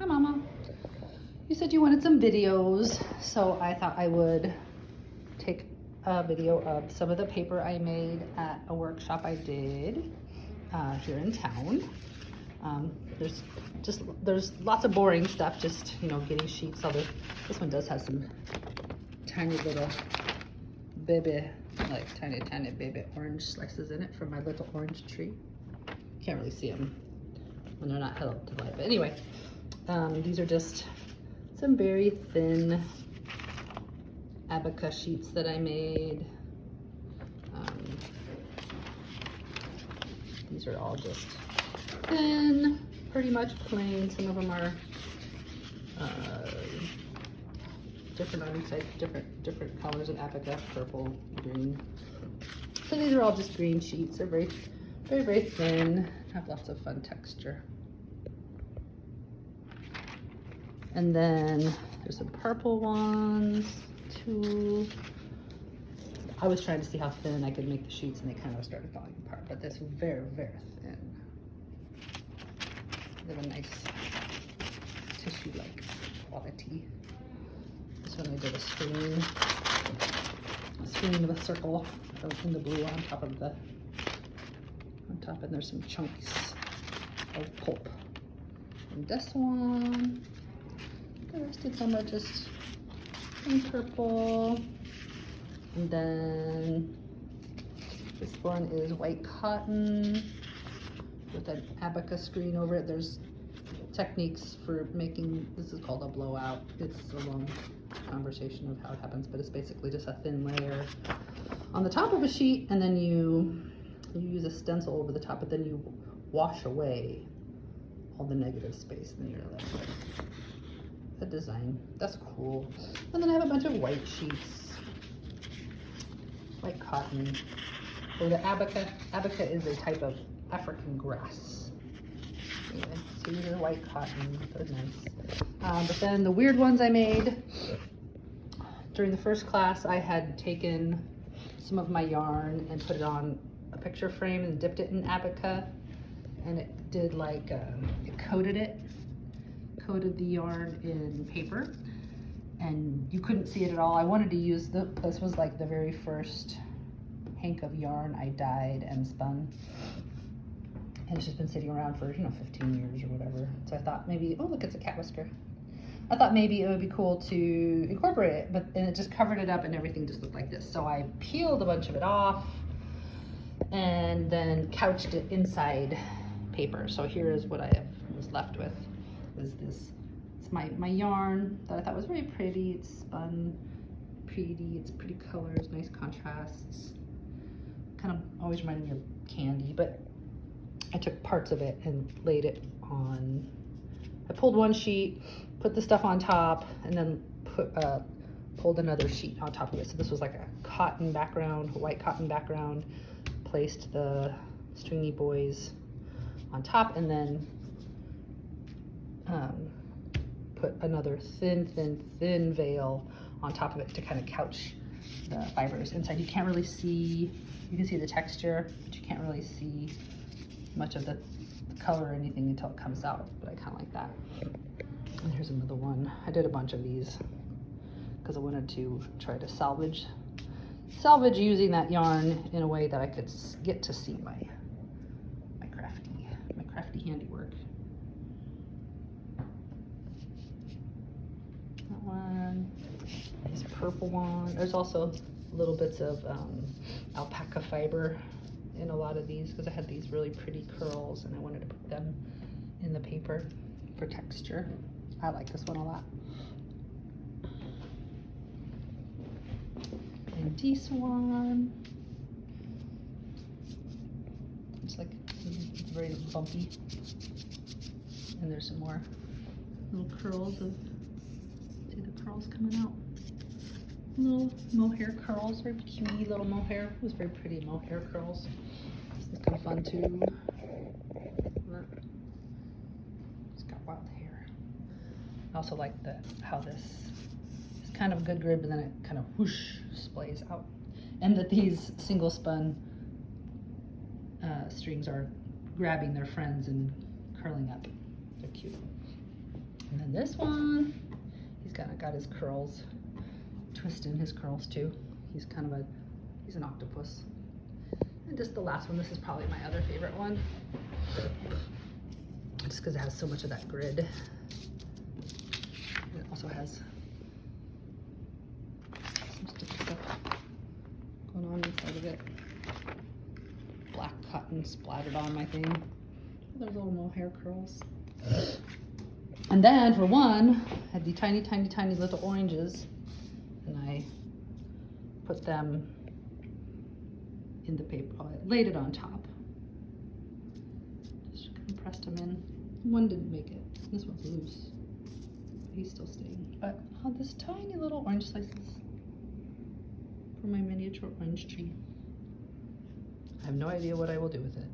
Hi, Mama. You said you wanted some videos, so I thought I would take a video of some of the paper I made at a workshop I did here in town. There's lots of boring stuff, just, you know, getting sheets. Although this one does have some tiny little baby, like tiny baby orange slices in it from my little orange tree. Can't really see them when they're not held up to light. But anyway, these are just some very thin abaca sheets that I made. These are all just thin, pretty much plain. Some of them are different on each side, different colors of abaca, purple, green. So these are all just green sheets. They're very thin, have lots of fun texture. And then there's some purple ones too. I was trying to see how thin I could make the sheets, and they kind of started falling apart, but that's very thin. They have a nice tissue-like quality. This one I did a screen of a circle in the blue on top, and there's some chunks of pulp. And this one, the rest of them are just in purple. And then this one is white cotton with an abaca screen over it. There's techniques for making, this is called a blowout. It's a long conversation of how it happens, but it's basically just a thin layer on the top of a sheet, and then you use a stencil over the top, but then you wash away all the negative space, and then you're left with a design. That's cool. And then I have a bunch of white sheets, white cotton. So the abaca is a type of African grass. Anyway, so these are white cotton, they're nice. But then the weird ones I made, during the first class, I had taken some of my yarn and put it on a picture frame and dipped it in abaca, and it did like, it coated the yarn in paper, and you couldn't see it at all. I wanted to use this was like the very first hank of yarn I dyed and spun, and it's just been sitting around for, 15 years or whatever. So I thought maybe, oh look, it's a cat whisker. I thought maybe it would be cool to incorporate it, and it just covered it up and everything just looked like this. So I peeled a bunch of it off and then couched it inside paper. So here is what I was left with, is this. It's my yarn that I thought was very pretty. It's spun pretty, it's pretty colors, nice contrasts. Kind of always reminded me of candy, but I took parts of it and laid it on. I pulled one sheet, put the stuff on top, and then pulled another sheet on top of it. So this was like a cotton background, a white cotton background, placed the stringy boys on top, and then put another thin veil on top of it to kind of couch the fibers inside. You can't really see, you can see the texture, but you can't really see much of the color or anything until it comes out, but I kind of like that. And here's another one. I did a bunch of these because I wanted to try to salvage using that yarn in a way that I could get to see my crafty handiwork. That one, this purple one. There's also little bits of alpaca fiber in a lot of these because I had these really pretty curls and I wanted to put them in the paper for texture. I like this one a lot. And this one, it's like, it's very bumpy. And there's some more little curls of, see the curls coming out? Little mohair curls, very cutie little mohair. It was very pretty mohair curls. It's kind of fun too. It's got wild hair. I also like how this is kind of a good grid, but then it kind of whoosh splays out. And that these single spun strings are grabbing their friends and curling up. They're cute. And then this one, he's kind of got his curls, twist in his curls too. He's kind of he's an octopus. And just the last one, this is probably my other favorite one. Just because it has so much of that grid. And it also has some sticky stuff going on inside of it. Black cotton splattered on my thing. There's little mohair curls. And then for one, I had the tiny, tiny, tiny little oranges, and I put them in the paper. I laid it on top. Just compressed them in. One didn't make it. This one's loose. He's still staying. But this tiny little orange slices for my miniature orange tree. I have no idea what I will do with it.